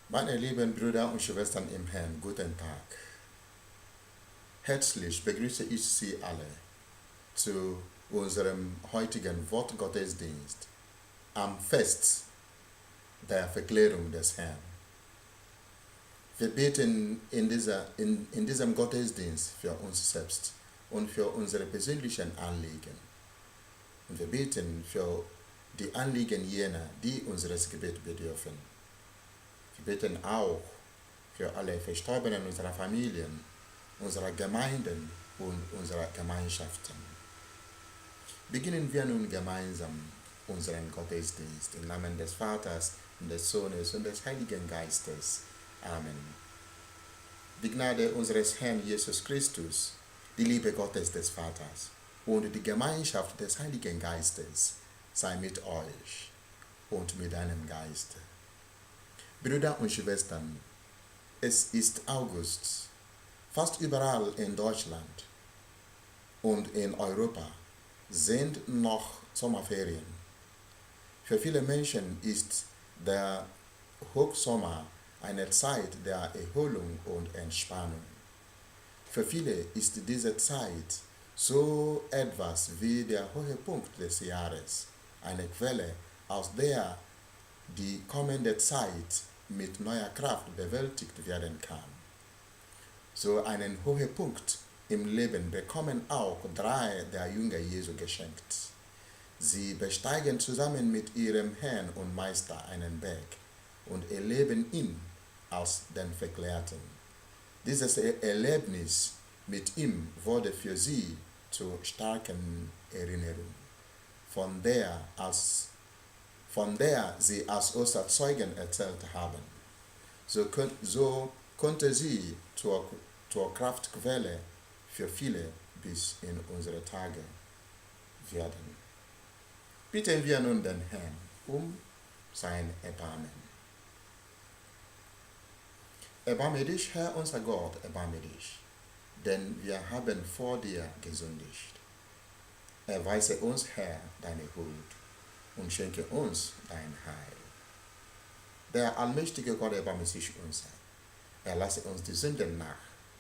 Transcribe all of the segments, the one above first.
Meine lieben Brüder und Schwestern im Herrn, guten Tag. Herzlich begrüße ich Sie alle zu unserem heutigen Wortgottesdienst am Fest der Verklärung des Herrn. Wir beten in diesem Gottesdienst für uns selbst und für unsere persönlichen Anliegen. Und wir beten für die Anliegen jener, die unseres Gebets bedürfen. Wir beten auch für alle Verstorbenen unserer Familien, unserer Gemeinden und unserer Gemeinschaften. Beginnen wir nun gemeinsam unseren Gottesdienst im Namen des Vaters und des Sohnes und des Heiligen Geistes. Amen. Die Gnade unseres Herrn Jesus Christus, die Liebe Gottes des Vaters und die Gemeinschaft des Heiligen Geistes sei mit euch und mit deinem Geiste. Brüder und Schwestern, es ist August. Fast überall in Deutschland und in Europa sind noch Sommerferien. Für viele Menschen ist der Hochsommer eine Zeit der Erholung und Entspannung. Für viele ist diese Zeit so etwas wie der Höhepunkt des Jahres, eine Quelle, aus der die kommende Zeit mit neuer Kraft bewältigt werden kann. So einen Höhepunkt im Leben bekommen auch 3 der Jünger Jesu geschenkt. Sie besteigen zusammen mit ihrem Herrn und Meister einen Berg und erleben ihn als den Verklärten. Dieses Erlebnis mit ihm wurde für sie zur starken Erinnerung, von der sie als Osterzeugen erzählt haben. So konnte sie zur Kraftquelle für viele bis in unsere Tage werden. Bitten wir nun den Herrn um sein Erbarmen. Erbarme dich, Herr unser Gott, erbarme dich, denn wir haben vor dir gesündigt. Erweise uns, Herr, deine Huld und schenke uns dein Heil. Der allmächtige Gott erbarme sich unser. Er lasse uns die Sünden nach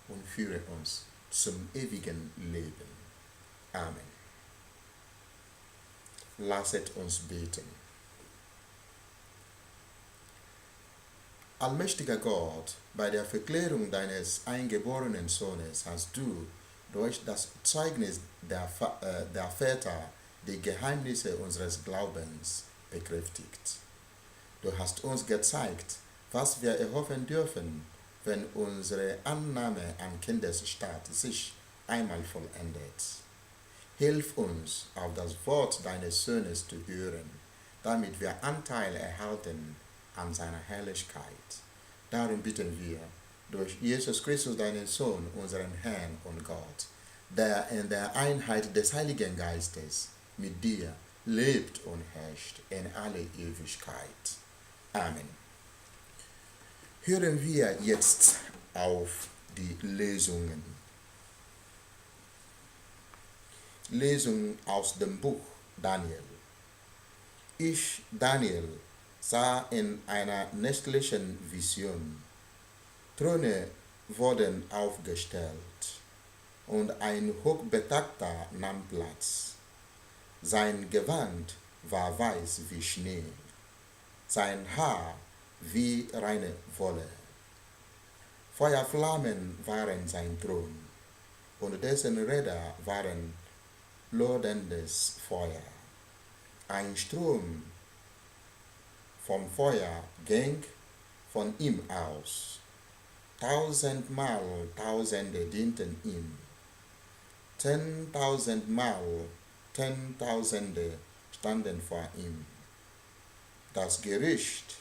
und führe uns zum ewigen Leben. Amen. Lasset uns beten. Allmächtiger Gott, bei der Verklärung deines eingeborenen Sohnes hast du durch das Zeugnis der Väter die Geheimnisse unseres Glaubens bekräftigt. Du hast uns gezeigt, was wir erhoffen dürfen, wenn unsere Annahme an Kindesstaat sich einmal vollendet. Hilf uns, auf das Wort deines Sohnes zu hören, damit wir Anteil erhalten an seiner Herrlichkeit. Darum bitten wir, durch Jesus Christus, deinen Sohn, unseren Herrn und Gott, der in der Einheit des Heiligen Geistes mit dir lebt und herrscht in alle Ewigkeit. Amen. Hören wir jetzt auf die Lesungen. Lesung aus dem Buch Daniel. Ich, Daniel, sah in einer nächtlichen Vision, Throne wurden aufgestellt und ein Hochbetagter nahm Platz. Sein Gewand war weiß wie Schnee, sein Haar wie reine Wolle. Feuerflammen waren sein Thron, und dessen Räder waren loderndes Feuer. Ein Strom vom Feuer ging von ihm aus. 1000-mal Tausende dienten ihm. 10.000-mal 10.000 standen vor ihm. Das Gericht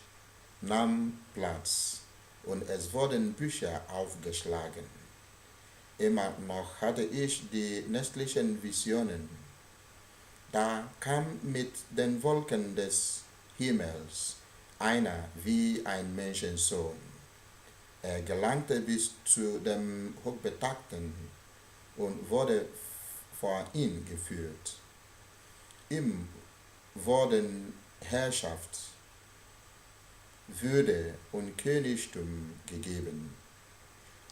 nahm Platz und es wurden Bücher aufgeschlagen. Immer noch hatte ich die nächtlichen Visionen. Da kam mit den Wolken des Himmels einer wie ein Menschensohn. Er gelangte bis zu dem Hochbetagten und wurde vor ihn geführt. Ihm wurden Herrschaft Würde und Königtum gegeben.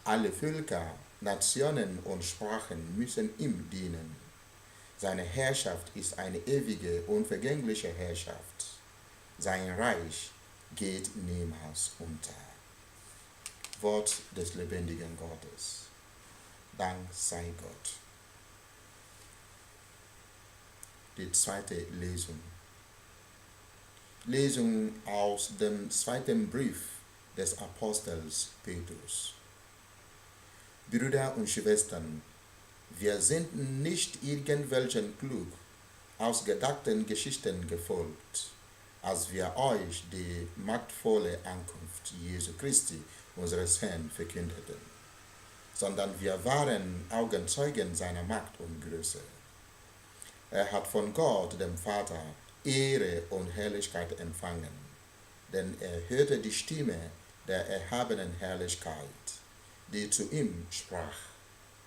Alle Völker, Nationen und Sprachen müssen ihm dienen. Seine Herrschaft ist eine ewige, unvergängliche Herrschaft. Sein Reich geht niemals unter. Wort des lebendigen Gottes. Dank sei Gott. Die zweite Lesung. Lesung aus dem zweiten Brief des Apostels Petrus. Brüder und Schwestern, wir sind nicht irgendwelchen klug ausgedachten Geschichten gefolgt, als wir euch die machtvolle Ankunft Jesu Christi, unseres Herrn, verkündeten, sondern wir waren Augenzeugen seiner Macht und Größe. Er hat von Gott, dem Vater, Ehre und Herrlichkeit empfangen, denn er hörte die Stimme der erhabenen Herrlichkeit, die zu ihm sprach: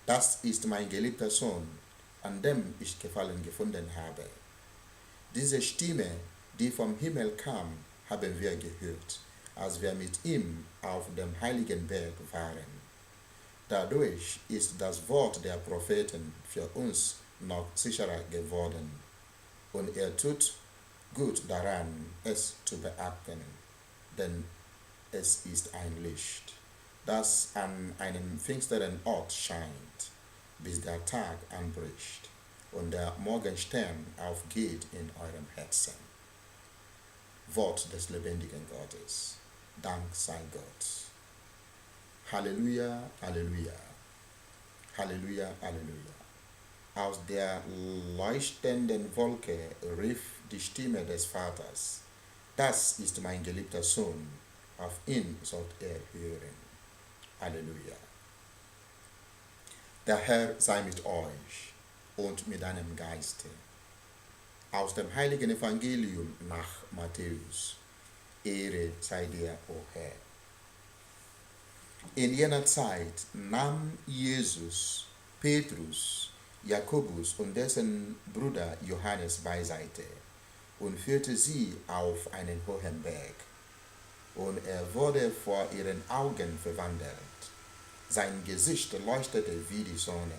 Das ist mein geliebter Sohn, an dem ich Gefallen gefunden habe. Diese Stimme, die vom Himmel kam, haben wir gehört, als wir mit ihm auf dem heiligen Berg waren. Dadurch ist das Wort der Propheten für uns noch sicherer geworden, und er tut gut daran, es zu beachten, denn es ist ein Licht, das an einem finsteren Ort scheint, bis der Tag anbricht und der Morgenstern aufgeht in eurem Herzen. Wort des lebendigen Gottes. Dank sei Gott. Halleluja, Halleluja. Halleluja, Halleluja. Aus der leuchtenden Wolke rief die Stimme des Vaters: Das ist mein geliebter Sohn, auf ihn sollt ihr hören. Halleluja. Der Herr sei mit euch und mit deinem Geiste. Aus dem heiligen Evangelium nach Matthäus. Ehre sei dir, o Herr. In jener Zeit nahm Jesus Petrus, Jakobus und dessen Bruder Johannes beiseite und führte sie auf einen hohen Berg. Und er wurde vor ihren Augen verwandelt. Sein Gesicht leuchtete wie die Sonne,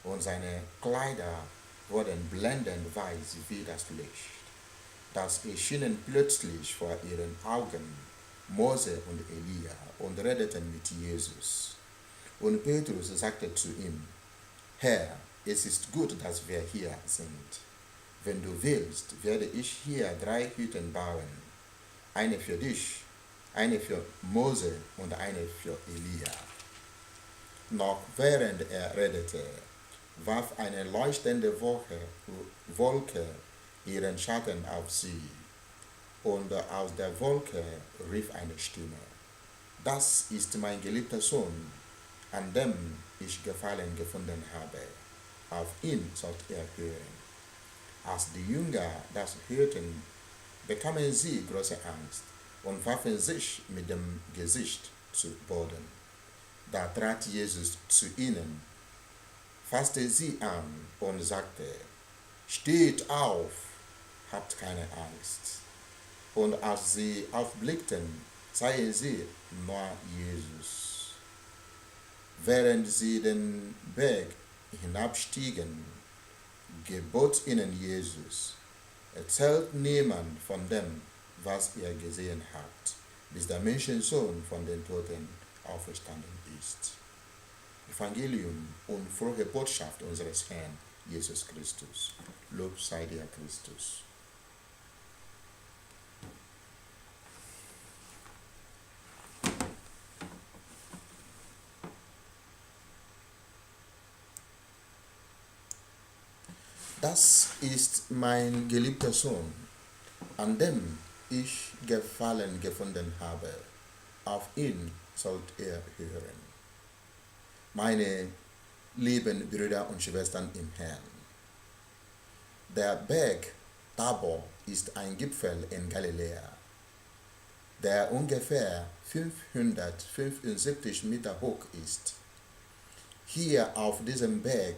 und seine Kleider wurden blendend weiß wie das Licht. Das erschienen plötzlich vor ihren Augen Mose und Elia und redeten mit Jesus. Und Petrus sagte zu ihm: Herr, es ist gut, dass wir hier sind. Wenn du willst, werde ich hier 3 Hütten bauen, eine für dich, eine für Mose und eine für Elia. Noch während er redete, warf eine leuchtende Wolke ihren Schatten auf sie, und aus der Wolke rief eine Stimme: Das ist mein geliebter Sohn, an dem ich Gefallen gefunden habe. Auf ihn sollt ihr hören. Als die Jünger das hörten, bekamen sie große Angst und warfen sich mit dem Gesicht zu Boden. Da trat Jesus zu ihnen, fasste sie an und sagte: Steht auf, habt keine Angst. Und als sie aufblickten, sahen sie nur Jesus. Während sie den Berg hinabstiegen, gebot ihnen Jesus: Erzählt niemand von dem, was ihr gesehen habt, bis der Menschensohn von den Toten auferstanden ist. Evangelium und frohe Botschaft unseres Herrn Jesus Christus. Lob sei dir, Christus. Das ist mein geliebter Sohn, an dem ich Gefallen gefunden habe. Auf ihn sollt ihr hören. Meine lieben Brüder und Schwestern im Herrn, der Berg Tabor ist ein Gipfel in Galiläa, der ungefähr 575 Meter hoch ist. Hier auf diesem Berg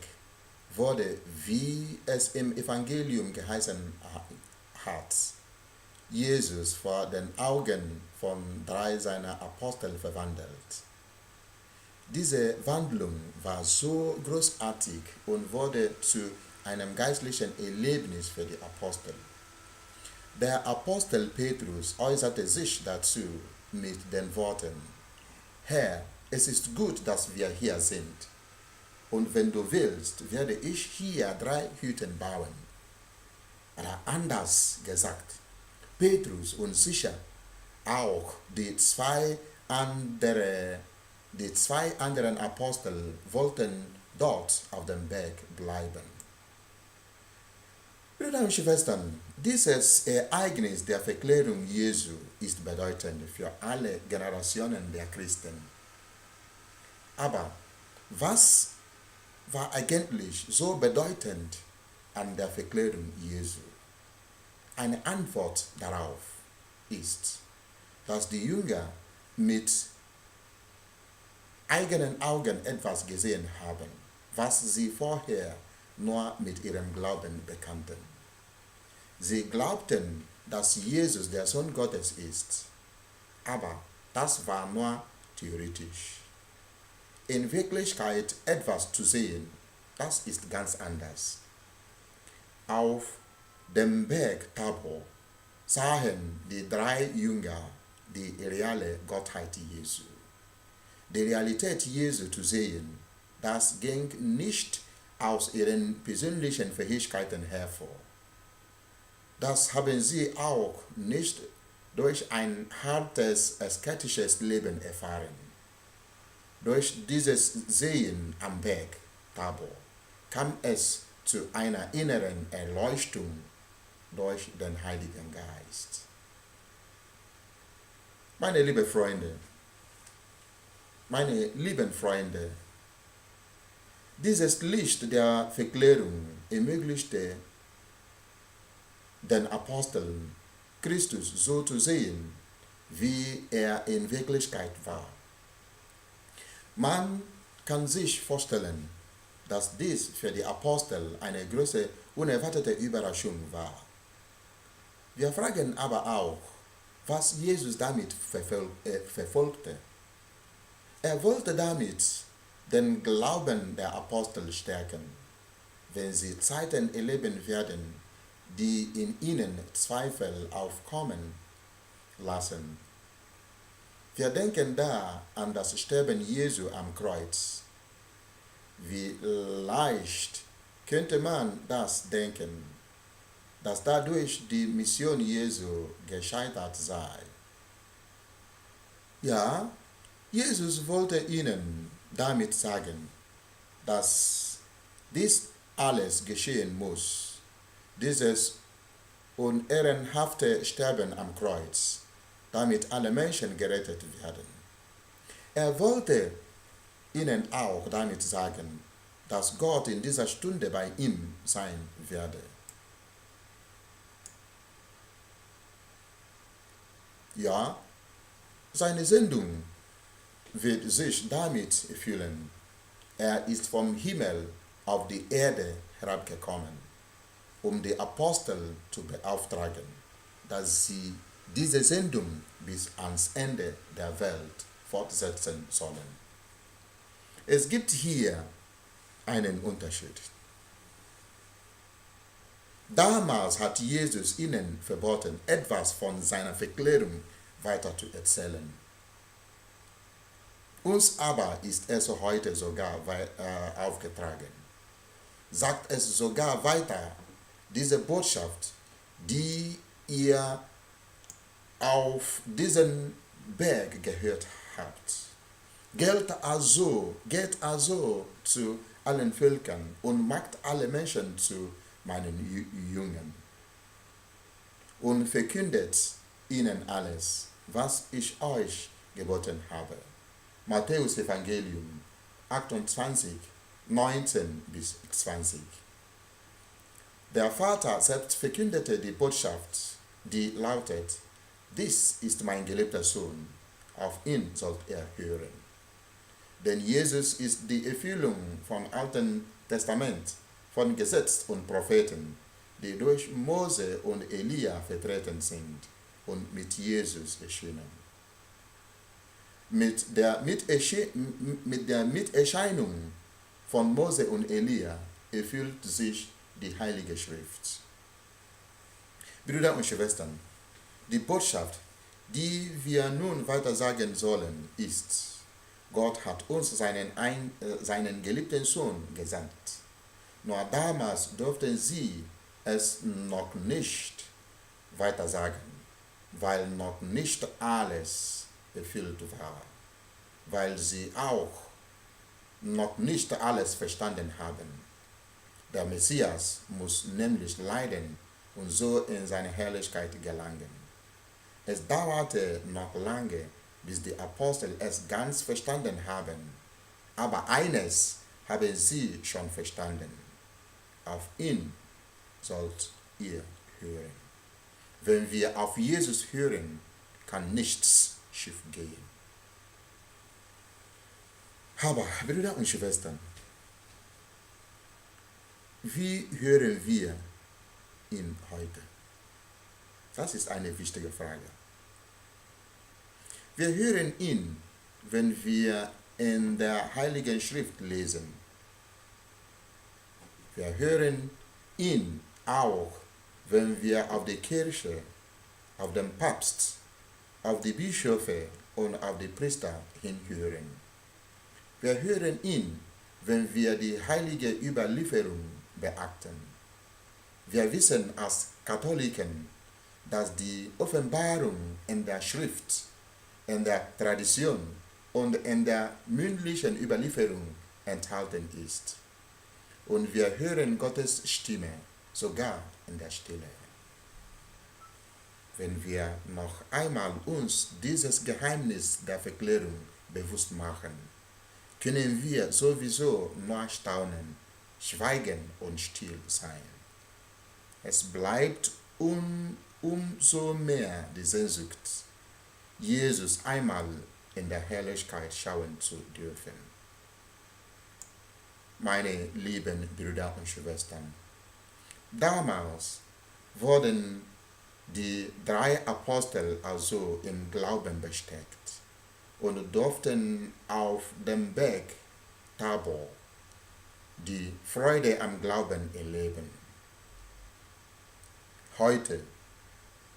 wurde, wie es im Evangelium geheißen hat, Jesus vor den Augen von 3 seiner Apostel verwandelt. Diese Wandlung war so großartig und wurde zu einem geistlichen Erlebnis für die Apostel. Der Apostel Petrus äußerte sich dazu mit den Worten: Herr, es ist gut, dass wir hier sind. Und wenn du willst, werde ich hier 3 Hütten bauen. Oder anders gesagt, Petrus und sicher auch die zwei anderen Apostel wollten dort auf dem Berg bleiben. Brüder und Schwestern, dieses Ereignis der Verklärung Jesu ist bedeutend für alle Generationen der Christen. Aber was war eigentlich so bedeutend an der Verklärung Jesu? Eine Antwort darauf ist, dass die Jünger mit eigenen Augen etwas gesehen haben, was sie vorher nur mit ihrem Glauben bekannten. Sie glaubten, dass Jesus der Sohn Gottes ist, aber das war nur theoretisch. In Wirklichkeit etwas zu sehen, das ist ganz anders. Auf dem Berg Tabor sahen die 3 Jünger die reale Gottheit Jesu. Die Realität Jesu zu sehen, das ging nicht aus ihren persönlichen Fähigkeiten hervor. Das haben sie auch nicht durch ein hartes, asketisches Leben erfahren. Durch dieses Sehen am Berg Tabor kam es zu einer inneren Erleuchtung durch den Heiligen Geist. Meine lieben Freunde, dieses Licht der Verklärung ermöglichte den Aposteln, Christus so zu sehen, wie er in Wirklichkeit war. Man kann sich vorstellen, dass dies für die Apostel eine große, unerwartete Überraschung war. Wir fragen aber auch, was Jesus damit verfolgte. Er wollte damit den Glauben der Apostel stärken, wenn sie Zeiten erleben werden, die in ihnen Zweifel aufkommen lassen. Wir denken da an das Sterben Jesu am Kreuz. Wie leicht könnte man das denken, dass dadurch die Mission Jesu gescheitert sei. Ja, Jesus wollte ihnen damit sagen, dass dies alles geschehen muss, dieses unehrenhafte Sterben am Kreuz, damit alle Menschen gerettet werden. Er wollte ihnen auch damit sagen, dass Gott in dieser Stunde bei ihm sein werde. Ja, seine Sendung wird sich damit erfüllen. Er ist vom Himmel auf die Erde herabgekommen, um die Apostel zu beauftragen, dass sie diese Sendung bis ans Ende der Welt fortsetzen sollen. Es gibt hier einen Unterschied. Damals hat Jesus ihnen verboten, etwas von seiner Verklärung weiter zu erzählen. Uns aber ist es heute sogar aufgetragen. Sagt es sogar weiter, diese Botschaft, die ihr auf diesen Berg gehört habt, geht also zu allen Völkern und macht alle Menschen zu meinen Jüngern und verkündet ihnen alles, was ich euch geboten habe. Matthäus Evangelium 28, 19 bis 20. Der Vater selbst verkündete die Botschaft, die lautet: Dies ist mein geliebter Sohn, auf ihn sollt ihr hören. Denn Jesus ist die Erfüllung vom Alten Testament, von Gesetz und Propheten, die durch Mose und Elia vertreten sind, und mit Jesus erschienen. Mit der Miterscheinung von Mose und Elia erfüllt sich die Heilige Schrift. Brüder und Schwestern, die Botschaft, die wir nun weiter sagen sollen, ist: Gott hat uns seinen geliebten Sohn gesandt. Nur damals durften sie es noch nicht weiter sagen, weil noch nicht alles erfüllt war, weil sie auch noch nicht alles verstanden haben. Der Messias muss nämlich leiden und so in seine Herrlichkeit gelangen. Es dauerte noch lange, bis die Apostel es ganz verstanden haben. Aber eines haben sie schon verstanden: Auf ihn sollt ihr hören. Wenn wir auf Jesus hören, kann nichts schief gehen. Aber, Brüder und Schwestern, wie hören wir ihn heute? Das ist eine wichtige Frage. Wir hören ihn, wenn wir in der Heiligen Schrift lesen. Wir hören ihn auch, wenn wir auf die Kirche, auf den Papst, auf die Bischöfe und auf die Priester hinhören. Wir hören ihn, wenn wir die heilige Überlieferung beachten. Wir wissen als Katholiken, dass die Offenbarung in der Schrift, in der Tradition und in der mündlichen Überlieferung enthalten ist. Und wir hören Gottes Stimme sogar in der Stille. Wenn wir noch einmal uns dieses Geheimnis der Verklärung bewusst machen, können wir sowieso nur staunen, schweigen und still sein. Es bleibt umso mehr die Sehnsucht, Jesus einmal in der Herrlichkeit schauen zu dürfen. Meine lieben Brüder und Schwestern, damals wurden die 3 Apostel also im Glauben bestärkt und durften auf dem Berg Tabor die Freude am Glauben erleben. Heute,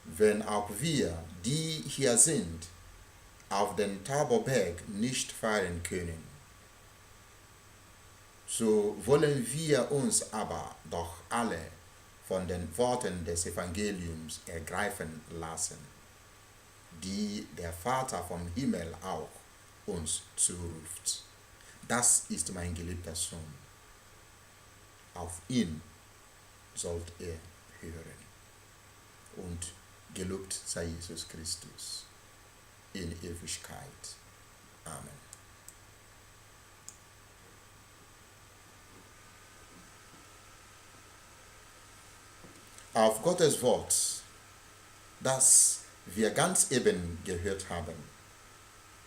wenn auch wir, die hier sind, auf den Taborberg nicht fahren können, so wollen wir uns aber doch alle von den Worten des Evangeliums ergreifen lassen, die der Vater vom Himmel auch uns zuruft. Das ist mein geliebter Sohn. Auf ihn sollt ihr hören. Und gelobt sei Jesus Christus in Ewigkeit. Amen. Auf Gottes Wort, das wir ganz eben gehört haben,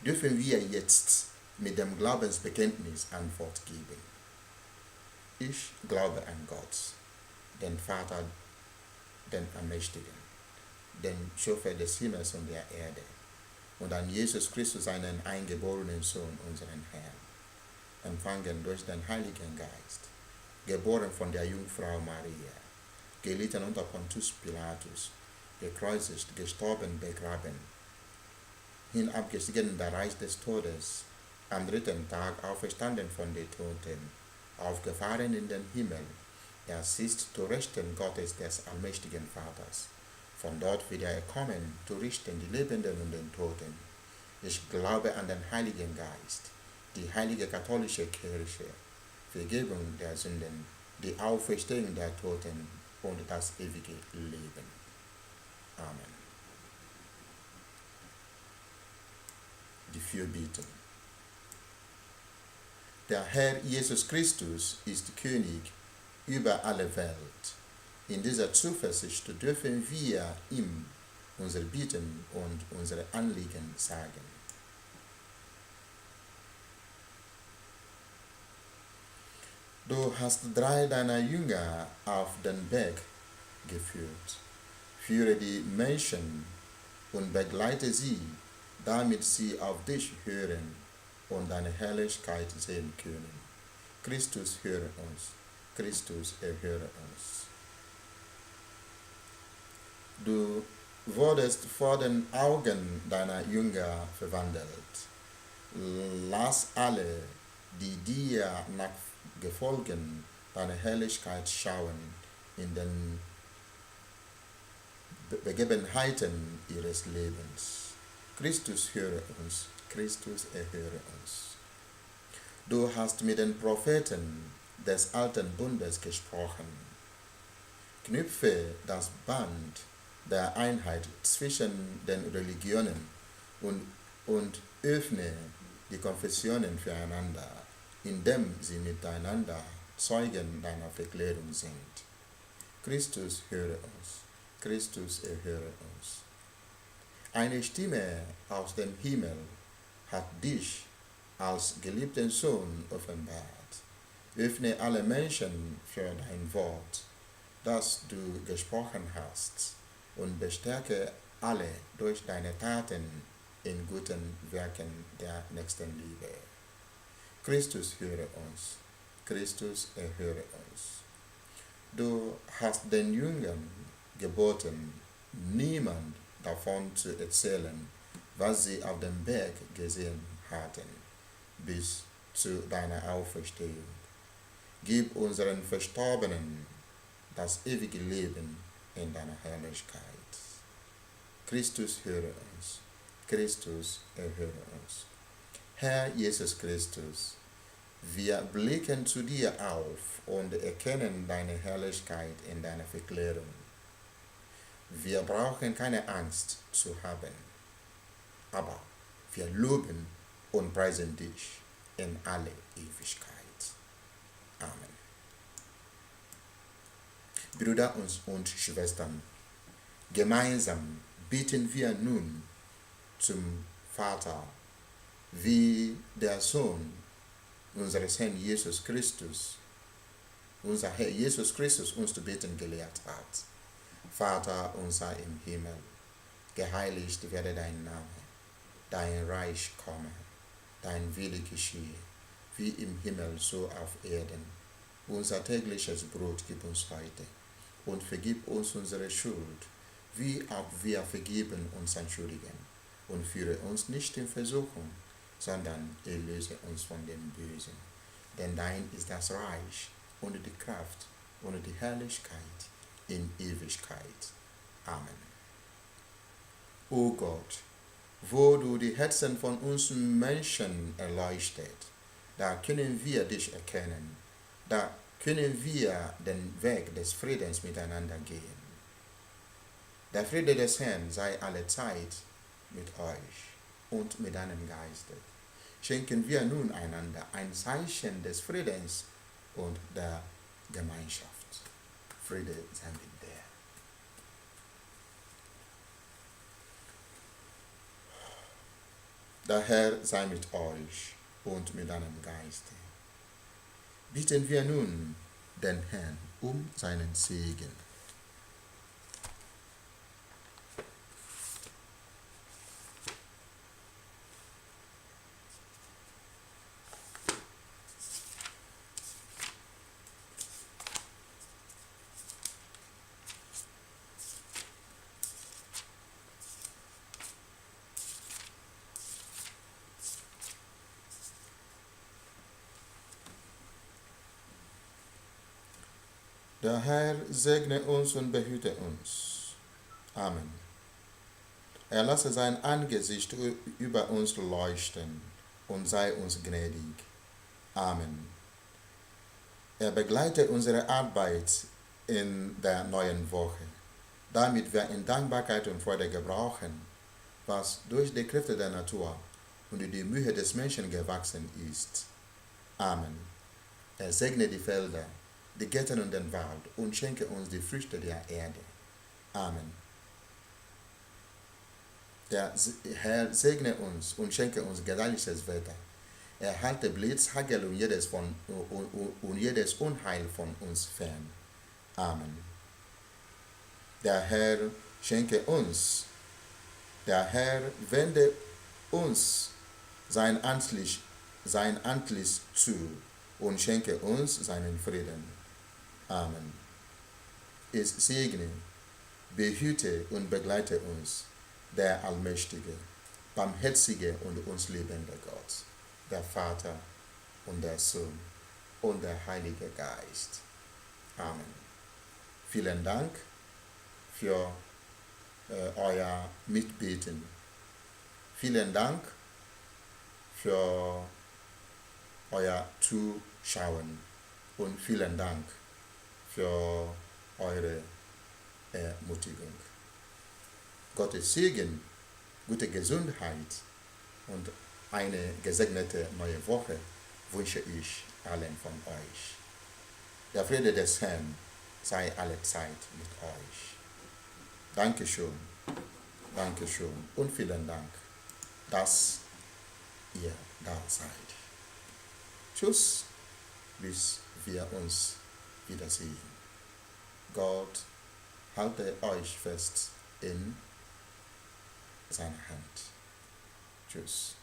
dürfen wir jetzt mit dem Glaubensbekenntnis Antwort geben. Ich glaube an Gott, den Vater, den Allmächtigen, den Schöpfer des Himmels und der Erde, und an Jesus Christus, seinen eingeborenen Sohn, unseren Herrn, empfangen durch den Heiligen Geist, geboren von der Jungfrau Maria, gelitten unter Pontius Pilatus, gekreuzigt, gestorben, begraben, hinabgestiegen in das Reich des Todes, am 3. Tag auferstanden von den Toten, aufgefahren in den Himmel, er sitzt zu Rechten Gottes des allmächtigen Vaters. Von dort wird er kommen, zu richten die Lebenden und den Toten. Ich glaube an den Heiligen Geist, die heilige katholische Kirche, Vergebung der Sünden, die Auferstehung der Toten und das ewige Leben. Amen. Die Fürbitten. Der Herr Jesus Christus ist König über alle Welt. In dieser Zuversicht dürfen wir ihm unsere Bitten und unsere Anliegen sagen. Du hast 3 deiner Jünger auf den Berg geführt. Führe die Menschen und begleite sie, damit sie auf dich hören und deine Herrlichkeit sehen können. Christus, höre uns. Christus, erhöre uns. Du wurdest vor den Augen deiner Jünger verwandelt. Lass alle, die dir nachgefolgen, deine Herrlichkeit schauen in den Begebenheiten ihres Lebens. Christus, höre uns. Christus, erhöre uns. Du hast mit den Propheten des alten Bundes gesprochen. Knüpfe das Band der Einheit zwischen den Religionen und öffne die Konfessionen füreinander, indem sie miteinander Zeugen deiner Verklärung sind. Christus, höre uns. Christus, erhöre uns. Eine Stimme aus dem Himmel hat dich als geliebten Sohn offenbart. Öffne alle Menschen für dein Wort, das du gesprochen hast, und bestärke alle durch deine Taten in guten Werken der Nächstenliebe. Christus, höre uns. Christus, erhöre uns. Du hast den Jüngern geboten, niemand davon zu erzählen, was sie auf dem Berg gesehen hatten, bis zu deiner Auferstehung. Gib unseren Verstorbenen das ewige Leben in deiner Herrlichkeit. Christus, höre uns. Christus, erhöre uns. Herr Jesus Christus, wir blicken zu dir auf und erkennen deine Herrlichkeit in deiner Verklärung. Wir brauchen keine Angst zu haben, aber wir loben und preisen dich in alle Ewigkeit. Amen. Brüder und Schwestern, gemeinsam bitten wir nun zum Vater, wie der Sohn unseres Herrn Jesus Christus, unser Herr Jesus Christus uns zu beten gelehrt hat. Vater unser im Himmel, geheiligt werde dein Name, dein Reich komme, dein Wille geschehe, wie im Himmel so auf Erden. Unser tägliches Brot gib uns heute und vergib uns unsere Schuld, wie auch wir vergeben unseren Schuldigen. Und führe uns nicht in Versuchung, sondern erlöse uns von dem Bösen. Denn dein ist das Reich und die Kraft und die Herrlichkeit in Ewigkeit. Amen. O Gott, wo du die Herzen von uns Menschen erleuchtet, da können wir dich erkennen, da können wir den Weg des Friedens miteinander gehen. Der Friede des Herrn sei alle Zeit mit euch und mit deinem Geiste. Schenken wir nun einander ein Zeichen des Friedens und der Gemeinschaft. Friede sei mit dir. Der Herr sei mit euch und mit deinem Geiste. Bitten wir nun den Herrn um seinen Segen. Der Herr segne uns und behüte uns. Amen. Er lasse sein Angesicht über uns leuchten und sei uns gnädig. Amen. Er begleite unsere Arbeit in der neuen Woche, damit wir in Dankbarkeit und Freude gebrauchen, was durch die Kräfte der Natur und die Mühe des Menschen gewachsen ist. Amen. Er segne die Felder, die Gärten und den Wald und schenke uns die Früchte der Erde. Amen. Der Herr segne uns und schenke uns gedeihliches Wetter. Er halte Blitz, Hagel und jedes Unheil von uns fern. Amen. Der Herr schenke uns Der Herr wende uns sein Antlitz zu und schenke uns seinen Frieden. Amen. Es segne, behüte und begleite uns, der allmächtige, barmherzige und uns liebende Gott, der Vater und der Sohn und der Heilige Geist. Amen. Vielen Dank für euer Mitbeten. Vielen Dank für euer Zuschauen und vielen Dank für eure Ermutigung. Gottes Segen, gute Gesundheit und eine gesegnete neue Woche wünsche ich allen von euch. Der Friede des Herrn sei alle Zeit mit euch. Dankeschön und vielen Dank, dass ihr da seid. Tschüss, bis wir uns wiedersehen. Gott halte euch fest in seiner Hand. Tschüss.